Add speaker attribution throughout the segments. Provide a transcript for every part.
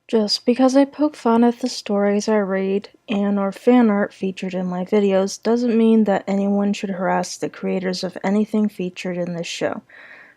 Speaker 1: Just because I poke fun at the stories I read and or fan art featured in my videos doesn't mean that anyone should harass the creators of anything featured in this show.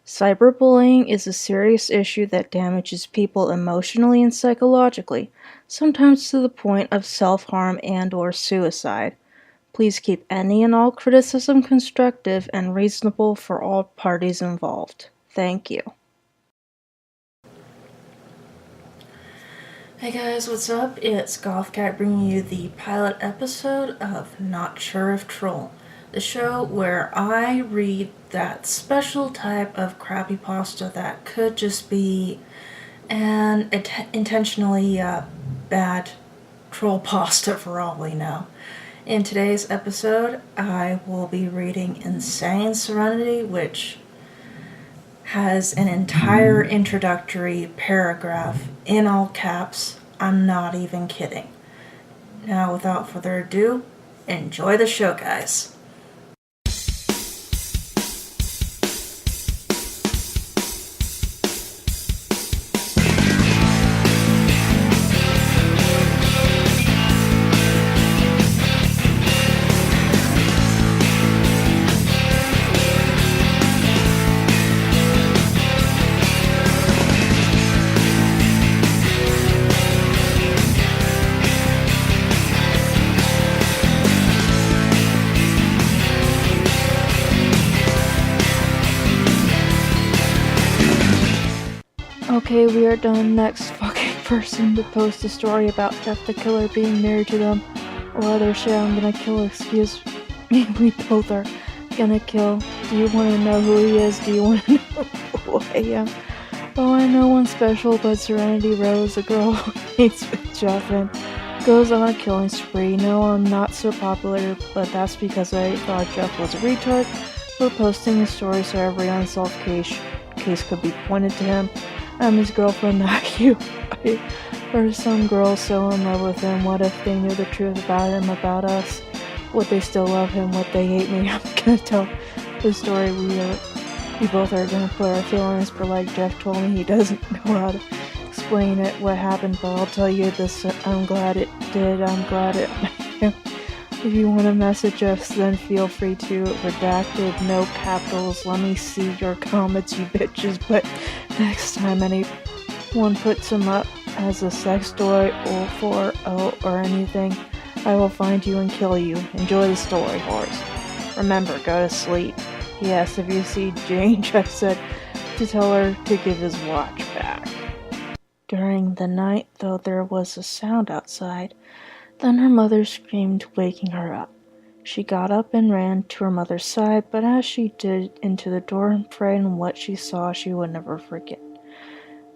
Speaker 1: Cyberbullying is a serious issue that damages people emotionally and psychologically, sometimes to the point of self-harm and or suicide. Please keep any and all criticism constructive and reasonable for all parties involved. Thank you. Hey guys, what's up? It's Golfcat bringing you the pilot episode of Not Sure If Troll, the show where I read that special type of crappypasta that could just be an intentionally bad troll pasta for all we know. In today's episode, I will be reading Insane Serenity, which has an entire introductory paragraph in all caps. I'm not even kidding. Now, without further ado, enjoy the show, guys. Okay, we are done. Next fucking person to post a story about Jeff the Killer being married to them or other shit I'm gonna kill. Excuse me, we both are gonna kill. Do you want to know who he is? Do you want to know who I am? Oh, I know one special, but Serenity Rose, a girl who hates with Jeff and goes on a killing spree. No, I'm not so popular, but that's because I thought Jeff was a retard for posting his story so every unsolved case could be pointed to him. I'm his girlfriend, not you. Or some girls so in love with him. What if they knew the truth about him, about us? Would they still love him? Would they hate me? I'm gonna tell the story. We both are gonna put our feelings, but like Jeff told me, he doesn't know how to explain it, what happened, but I'll tell you this, I'm glad it did. I'm glad it... If you want to message us, then feel free to. Redacted, no capitals. Let me see your comments, you bitches. But next time anyone puts them up as a sex toy or anything, I will find you and kill you. Enjoy the story, whores. Remember, go to sleep. Yes, if you see Jane, Jeff said to tell her to give his watch back. During the night, though, there was a sound outside. Then her mother screamed, waking her up. She got up and ran to her mother's side, but as she did into the door and prayed on what she saw she would never forget.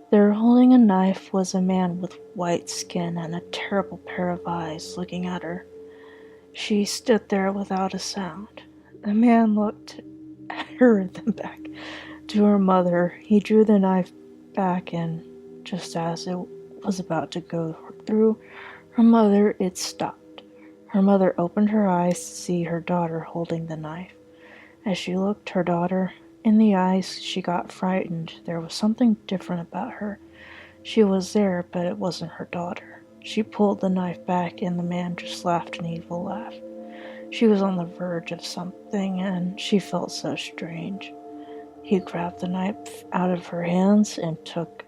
Speaker 1: There, holding a knife, was a man with white skin and a terrible pair of eyes looking at her. She stood there without a sound. The man looked at her, then back to her mother. He drew the knife back, and just as it was about to go through her mother, it stopped. Her mother opened her eyes to see her daughter holding the knife. As she looked her daughter in the eyes, she got frightened. There was something different about her. She was there, but it wasn't her daughter. She pulled the knife back, and the man just laughed an evil laugh. She was on the verge of something, and she felt so strange. He grabbed the knife out of her hands and took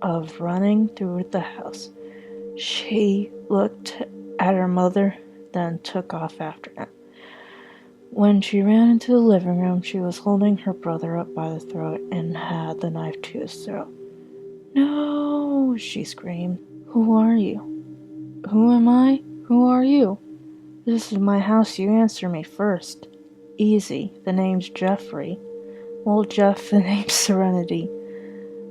Speaker 1: off running through the house. She looked at her mother, then took off after him. When she ran into the living room, she was holding her brother up by the throat and had the knife to his throat. "No!" she screamed. "Who are you?" "Who am I? Who are you?" "This is my house. You answer me first." "Easy. The name's Jeffrey." "Well, Jeff, the name's Serenity."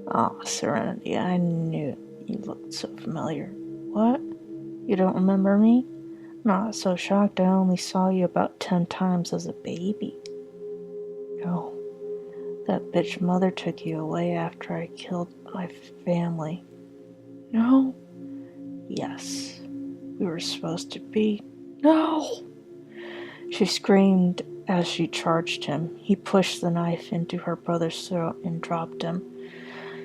Speaker 1: "Ah, Serenity, I knew you looked so familiar." "What? You don't remember me?" "Not so shocked. I only saw you about 10 times as a baby." "No. That bitch mother took you away after I killed my family." "No." "Yes. We were supposed to be." "No!" She screamed as she charged him. He pushed the knife into her brother's throat and dropped him.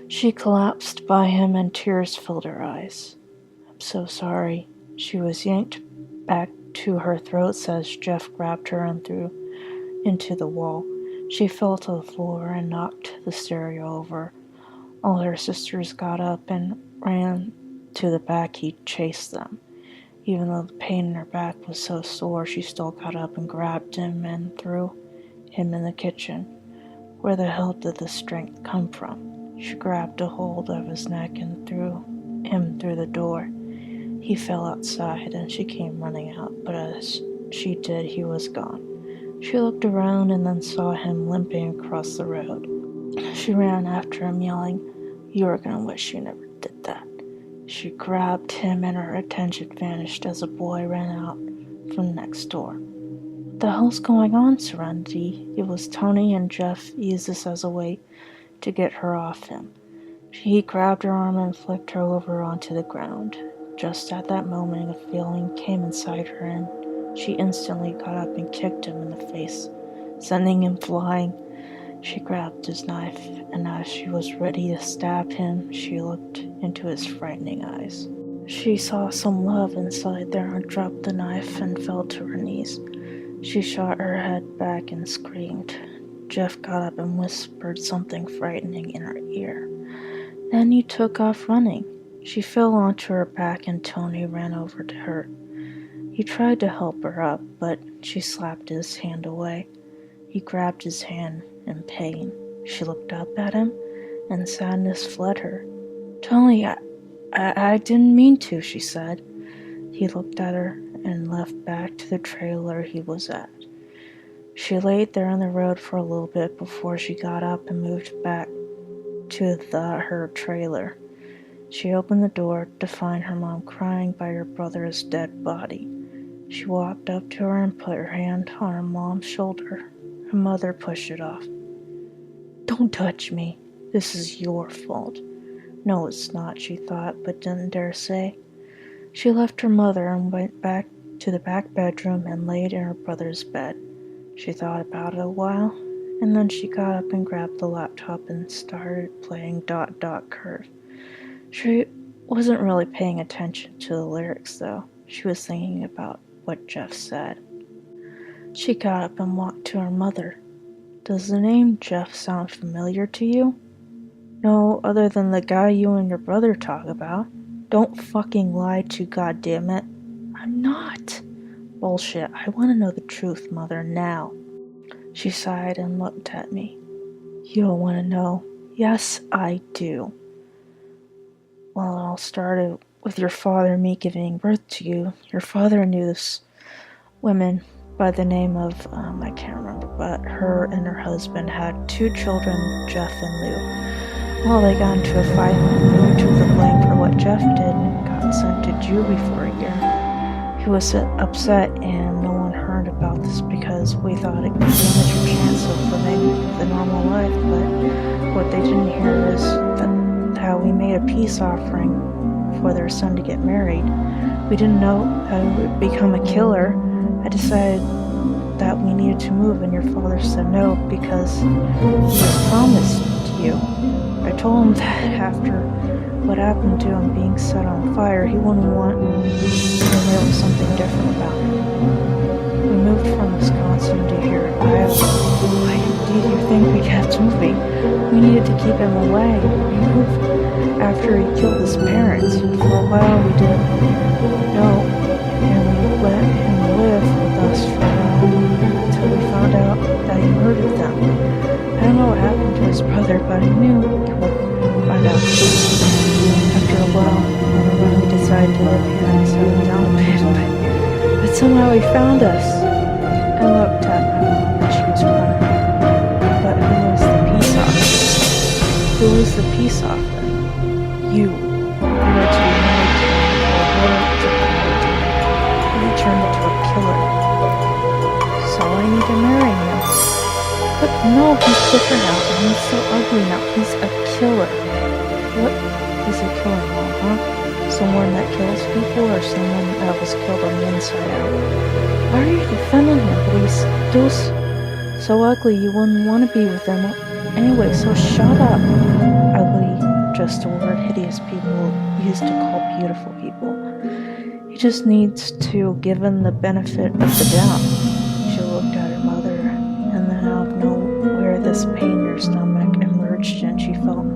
Speaker 1: She collapsed by him and tears filled her eyes. "I'm so sorry." She was yanked back to her throat as Jeff grabbed her and threw into the wall. She fell to the floor and knocked the stereo over. All her sisters got up and ran to the back. He chased them. Even though the pain in her back was so sore, she still got up and grabbed him and threw him in the kitchen. Where the hell did the strength come from? She grabbed a hold of his neck and threw him through the door. He fell outside and she came running out, but as she did, he was gone. She looked around and then saw him limping across the road. She ran after him, yelling, "You're gonna wish you never did that." She grabbed him and her attention vanished as a boy ran out from next door. "What the hell's going on, Serenity?" It was Tony, and Jeff used this as a way to get her off him. He grabbed her arm and flicked her over onto the ground. Just at that moment, a feeling came inside her, and she instantly got up and kicked him in the face, sending him flying. She grabbed his knife, and as she was ready to stab him, she looked into his frightening eyes. She saw some love inside there and dropped the knife and fell to her knees. She shot her head back and screamed. Jeff got up and whispered something frightening in her ear. Then he took off running. She fell onto her back and Tony ran over to her. He tried to help her up, but she slapped his hand away. He grabbed his hand in pain. She looked up at him, and sadness fled her. "Tony, I didn't mean to," she said. He looked at her and left back to the trailer he was at. She laid there on the road for a little bit before she got up and moved back to her trailer. She opened the door to find her mom crying by her brother's dead body. She walked up to her and put her hand on her mom's shoulder. Her mother pushed it off. "Don't touch me. This is your fault." No, it's not, she thought, but didn't dare say. She left her mother and went back to the back bedroom and laid in her brother's bed. She thought about it a while, and then she got up and grabbed the laptop and started playing Dot Dot Curve. She wasn't really paying attention to the lyrics, though. She was thinking about what Jeff said. She got up and walked to her mother. "Does the name Jeff sound familiar to you?" "No, other than the guy you and your brother talk about." "Don't fucking lie to goddammit." "I'm not." "Bullshit. I want to know the truth, Mother, now." She sighed and looked at me. "You don't want to know." "Yes, I do." "Well, it all started with your father and me giving birth to you. Your father knew this woman by the name of, I can't remember, but her and her husband had 2 children, Jeff and Lou. Well, they got into a fight and Lou took the blame for what Jeff did and got sent to juvie for a year. He was upset and no one heard about this because we thought it could damage your chance of living the normal life, but what they didn't hear is that how we made a peace offering for their son to get married. We didn't know how he would become a killer. I decided that we needed to move and your father said no because he was promised to you. I told him that after what happened to him being set on fire, he wouldn't want and there was something different about him. We moved from Wisconsin to here in Iowa. Why did you think we kept moving? We needed to keep him away. We moved after he killed his parents. For a while we didn't know, and we let him live with us for a while until we found out that he murdered them. I don't know what happened to his brother, but I knew he would find out. After a while, we decided to live here and settle down a bit, but somehow he found us. I looked at my mom and she was crying. But who was the peace offering? Who was the peace offering? You. You were to be married to him, or were to be married to him. And he turned into a killer. So I need to marry him. But no, he's different now, and he's so ugly now. He's a killer. What is a killer, Mom, huh? Someone that kills people, or someone that was killed on the inside out? Why are you defending him? But he's still so ugly you wouldn't want to be with him anyway, so shut up, ugly just a word hideous people used to call beautiful people. He just needs to give him the benefit of the doubt. She looked at her mother, and then out of nowhere this pain in her stomach emerged, and she felt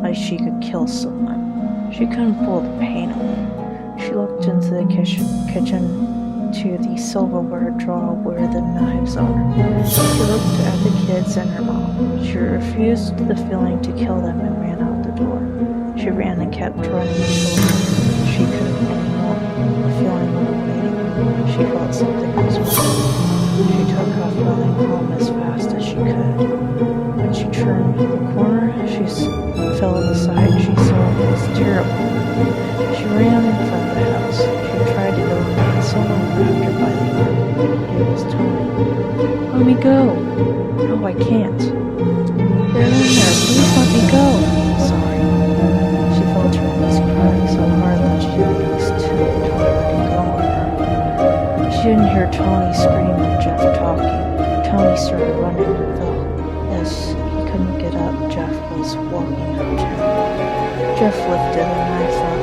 Speaker 1: like she could kill someone. She couldn't pull the pain away. She looked into the kitchen to the silverware drawer where the knives are. She looked at the kids and her mom. She refused the feeling to kill them and ran out the door. She ran and kept running until she couldn't anymore. The feeling went away. She felt something was wrong. She took off running home as fast as she could. When she turned the corner, she fell to the side she saw was terrible. She ran from the house. She tried to go, and someone grabbed her by the arm. It was Tony. Let me go. No, I can't. They're in there. Please let me go. Sorry. She felt her knees crying so hard that she noticed Tony letting go of her. She didn't hear Tony scream and Jeff talking. Tony started running and fell. As he couldn't get up, Jeff was walking up to him. Jeff lifted a knife up,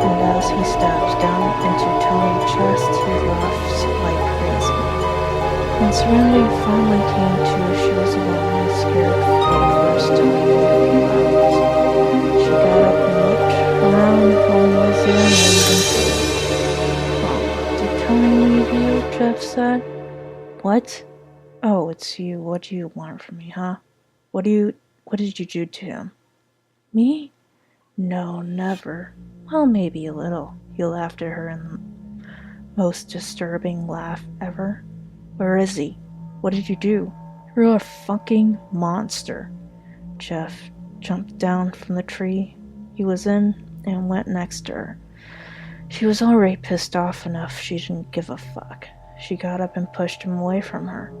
Speaker 1: and as he stabs down into Tony's chest, he laughs like crazy. When Serenity finally came to, she was alone and scared for the first time in a few hours. She got up and looked around. Home was the only reason. Well, did Tony leave you? Jeff said. What? Oh, it's you. What do you want from me, huh? What did you do to him? Me? No, never. Well, maybe a little. He laughed at her in the most disturbing laugh ever. Where is he? What did you do? You're a fucking monster. Jeff jumped down from the tree he was in and went next to her. She was already pissed off enough she didn't give a fuck. She got up and pushed him away from her.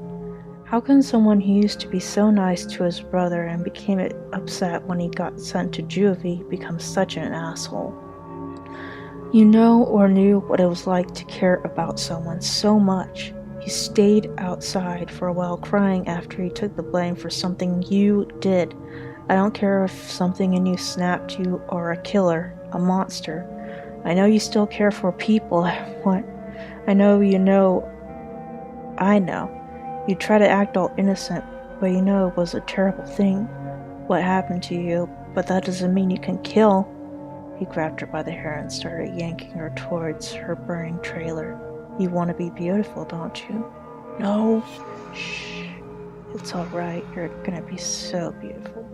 Speaker 1: How can someone who used to be so nice to his brother and became upset when he got sent to juvie become such an asshole? You know or knew what it was like to care about someone so much. He stayed outside for a while crying after he took the blame for something you did. I don't care if something in you snapped you or a killer, a monster. I know you still care for people. What? I know you know. I know. You try to act all innocent, but you know it was a terrible thing, what happened to you, but that doesn't mean you can kill. He grabbed her by the hair and started yanking her towards her burning trailer. You want to be beautiful, don't you? No. Shh. It's alright. You're gonna be so beautiful.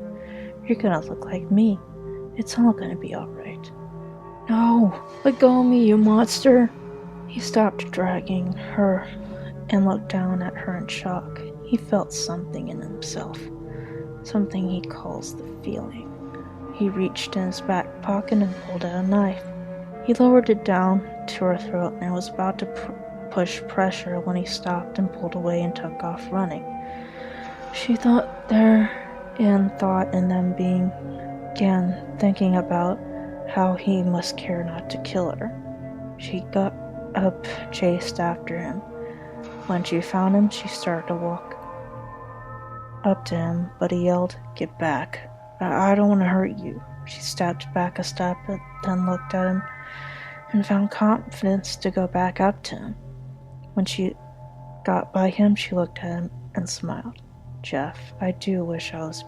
Speaker 1: You're gonna look like me. It's all gonna be alright. No. Let go of me, you monster. He stopped dragging her and looked down at her in shock. He felt something in himself. Something he calls the feeling. He reached in his back pocket and pulled out a knife. He lowered it down to her throat and was about to push pressure when he stopped and pulled away and took off running. She thought there and thought in them began thinking about how he must care not to kill her. She got up, chased after him. When she found him, she started to walk up to him, but he yelled, "Get back. I don't want to hurt you." She stepped back a step, but then looked at him and found confidence to go back up to him. When she got by him, she looked at him and smiled. "Jeff, I do wish I was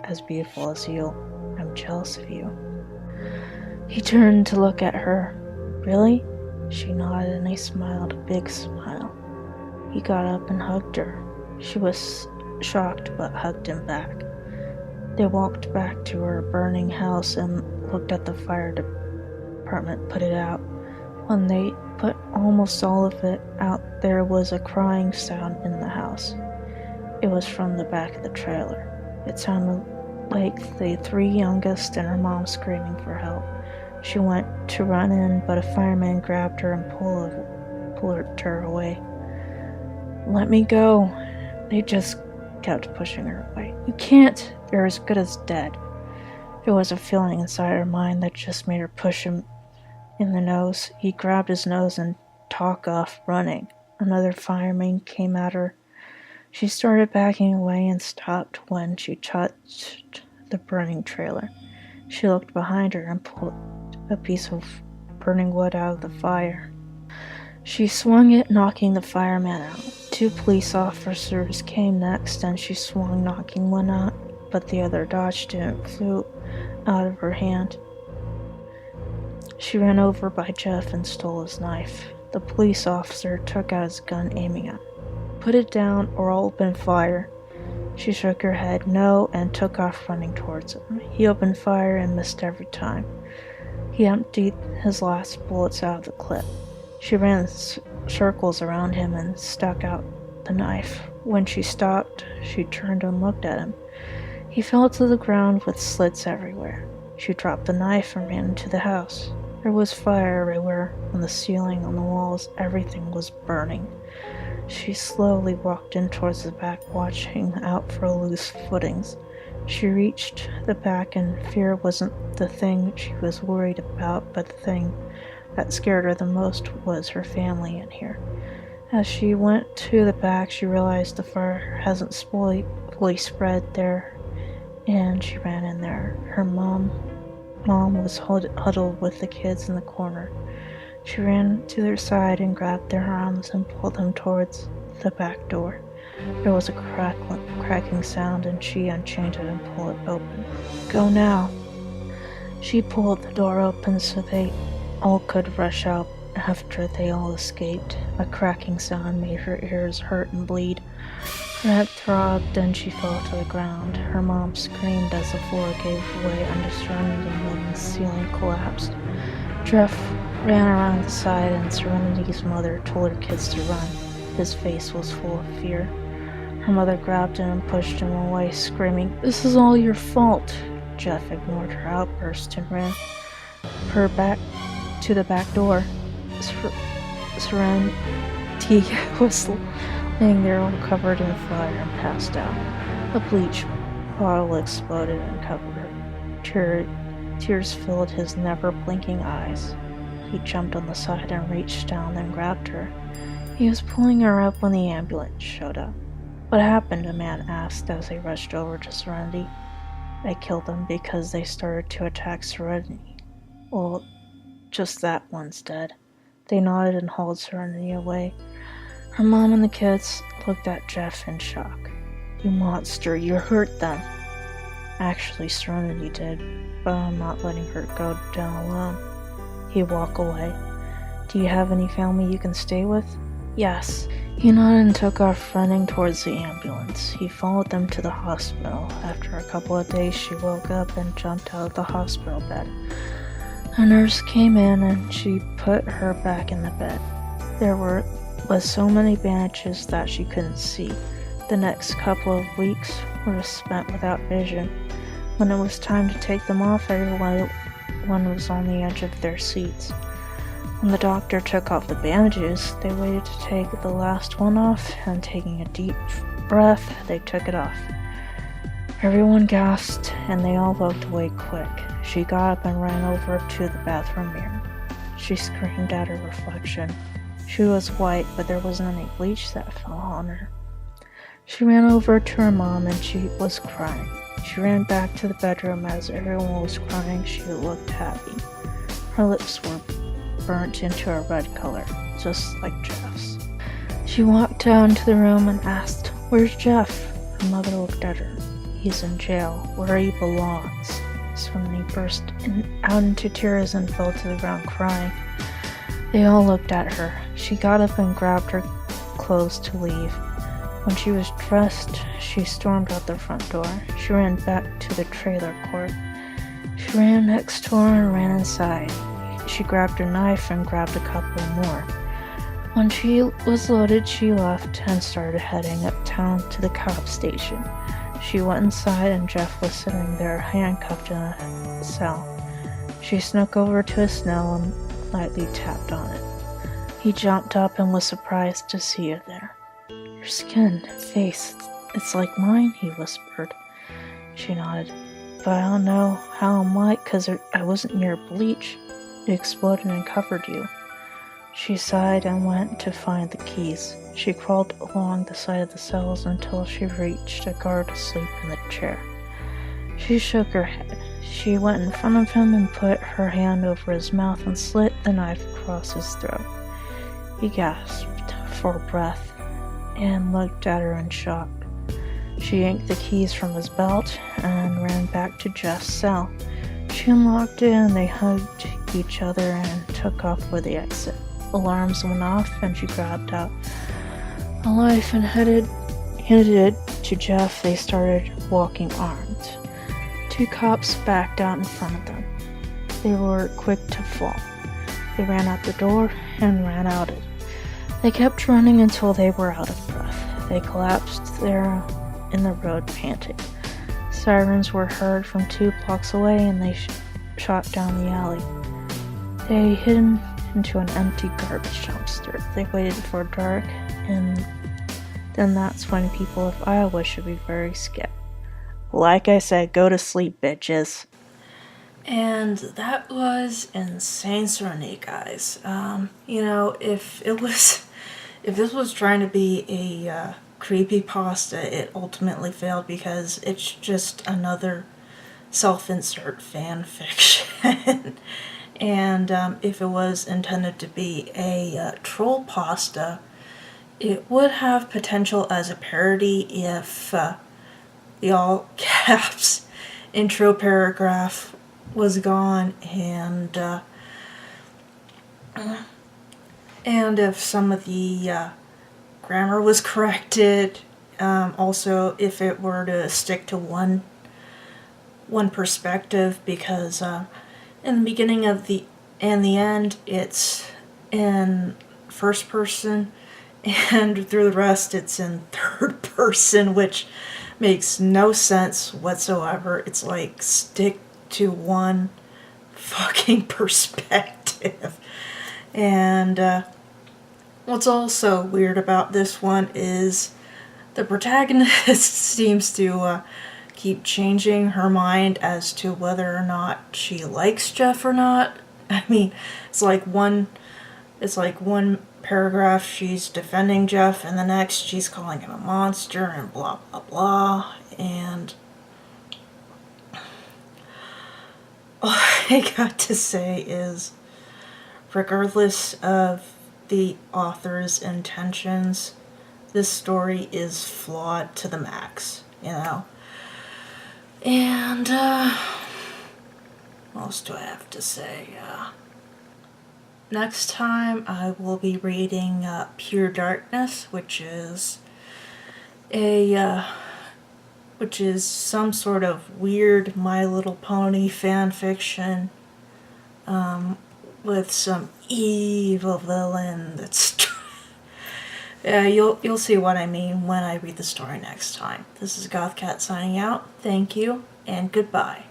Speaker 1: as beautiful as you. I'm jealous of you." He turned to look at her. "Really?" She nodded and he smiled a big smile. He got up and hugged her. She was shocked but hugged him back. They walked back to her burning house and looked at the fire department put it out. When they put almost all of it out, there was a crying sound in the house. It was from the back of the trailer. It sounded like the three youngest and her mom screaming for help. She went to run in, but a fireman grabbed her and pulled her away. "Let me go." They just kept pushing her away. "You can't. You're as good as dead." There was a feeling inside her mind that just made her push him in the nose. He grabbed his nose and took off running. Another fireman came at her. She started backing away and stopped when she touched the burning trailer. She looked behind her and pulled a piece of burning wood out of the fire. She swung it, knocking the fireman out. 2 police officers came next, and she swung, knocking one out, but the other dodged it and flew out of her hand. She ran over by Jeff and stole his knife. The police officer took out his gun, aiming at him. "Put it down or I'll open fire." She shook her head no and took off running towards him. He opened fire and missed every time. He emptied his last bullets out of the clip. She ran circles around him and stuck out the knife. When she stopped, she turned and looked at him. He fell to the ground with slits everywhere. She dropped the knife and ran into the house. There was fire everywhere, on the ceiling, on the walls, everything was burning. She slowly walked in towards the back, watching out for loose footings. She reached the back, and fear wasn't the thing she was worried about, but the thing that scared her the most was her family in here. As she went to the back, she realized the fire hasn't fully spread there, and she ran in there. Her mom was huddled with the kids in the corner. She ran to their side and grabbed their arms and pulled them towards the back door. There was a cracking sound, and she unchained it and pulled it open. "Go now." She pulled the door open so they all could rush out. After they all escaped, a cracking sound made her ears hurt and bleed. Her head throbbed and she fell to the ground. Her mom screamed as the floor gave way under Serenity and then the ceiling collapsed. Jeff ran around the side and Serenity's mother told her kids to run. His face was full of fear. Her mother grabbed him and pushed him away, screaming, "This is all your fault." Jeff ignored her outburst and ran her back to the back door. Serenity was laying there all covered in fire and passed out. A bleach bottle exploded and covered her. Tears filled his never-blinking eyes. He jumped on the side and reached down and grabbed her. He was pulling her up when the ambulance showed up. "What happened?" a man asked as they rushed over to Serenity. "I killed them because they started to attack Serenity." "Well, just that one's dead." They nodded and hauled Serenity away. Her mom and the kids looked at Jeff in shock. "You monster, you hurt them." "Actually, Serenity did, but I'm not letting her go down alone." He walked away. "Do you have any family you can stay with?" "Yes." He nodded and took off running towards the ambulance. He followed them to the hospital. After a couple of days, she woke up and jumped out of the hospital bed. A nurse came in and she put her back in the bed. There was so many bandages that she couldn't see. The next couple of weeks were spent without vision. When it was time to take them off, everyone was on the edge of their seats. When the doctor took off the bandages, they waited to take the last one off, and taking a deep breath, they took it off. Everyone gasped, and they all looked away quick. She got up and ran over to the bathroom mirror. She screamed at her reflection. She was white, but there wasn't any bleach that fell on her. She ran over to her mom, and she was crying. She ran back to the bedroom. As everyone was crying, she looked happy. Her lips were burnt into a red color, just like Jeff's. She walked down to the room and asked, "Where's Jeff?" Her mother looked at her. "He's in jail, where he belongs." Serenity burst out into tears and fell to the ground crying. They all looked at her. She got up and grabbed her clothes to leave. When she was dressed, she stormed out the front door. She ran back to the trailer court. She ran next door and ran inside. She grabbed her knife and grabbed a couple more. When she was loaded, she left and started heading uptown to the cop station. She went inside and Jeff was sitting there handcuffed in a cell. She snuck over to his cell and lightly tapped on it. He jumped up and was surprised to see her there. "Your skin, face, it's like mine," he whispered. She nodded. "But I don't know how I'm white, 'cause I wasn't near bleach. It exploded and covered you." She sighed and went to find the keys. She crawled along the side of the cells until she reached a guard asleep in the chair. She shook her head. She went in front of him and put her hand over his mouth and slit the knife across his throat. He gasped for breath and looked at her in shock. She yanked the keys from his belt and ran back to Jeff's cell. She unlocked it and they hugged each other and took off for the exit. Alarms went off and she grabbed out a knife and handed it to Jeff. They started walking armed. 2 cops backed out in front of them. They were quick to fall. They ran out the door and ran out it. They kept running until they were out of breath. They collapsed there in the road, panting. Sirens were heard from 2 blocks away and they shot down the alley. They hid into an empty garbage dumpster. They waited for dark, and then that's when people of Iowa should be very scared. Like I said, go to sleep, bitches. And that was Insane Serenity, guys. If this was trying to be a creepypasta, it ultimately failed because it's just another self-insert fan fiction. And if it was intended to be a troll pasta, it would have potential as a parody if the all caps intro paragraph was gone and if some of the grammar was corrected. Also, if it were to stick to one perspective, because in the beginning of and the end, it's in first person, and through the rest, it's in third person, which makes no sense whatsoever. It's like, stick to one fucking perspective. And what's also weird about this one is the protagonist seems to keep changing her mind as to whether or not she likes Jeff or not. I mean, it's like one paragraph she's defending Jeff, and the next she's calling him a monster and blah blah blah. And all I got to say is, regardless of the author's intentions, this story is flawed to the max, And, what else do I have to say? Next time I will be reading Pure Darkness, which is some sort of weird My Little Pony fan fiction, with some evil villain that's you'll see what I mean when I read the story next time. This is Gothcat signing out. Thank you, and goodbye.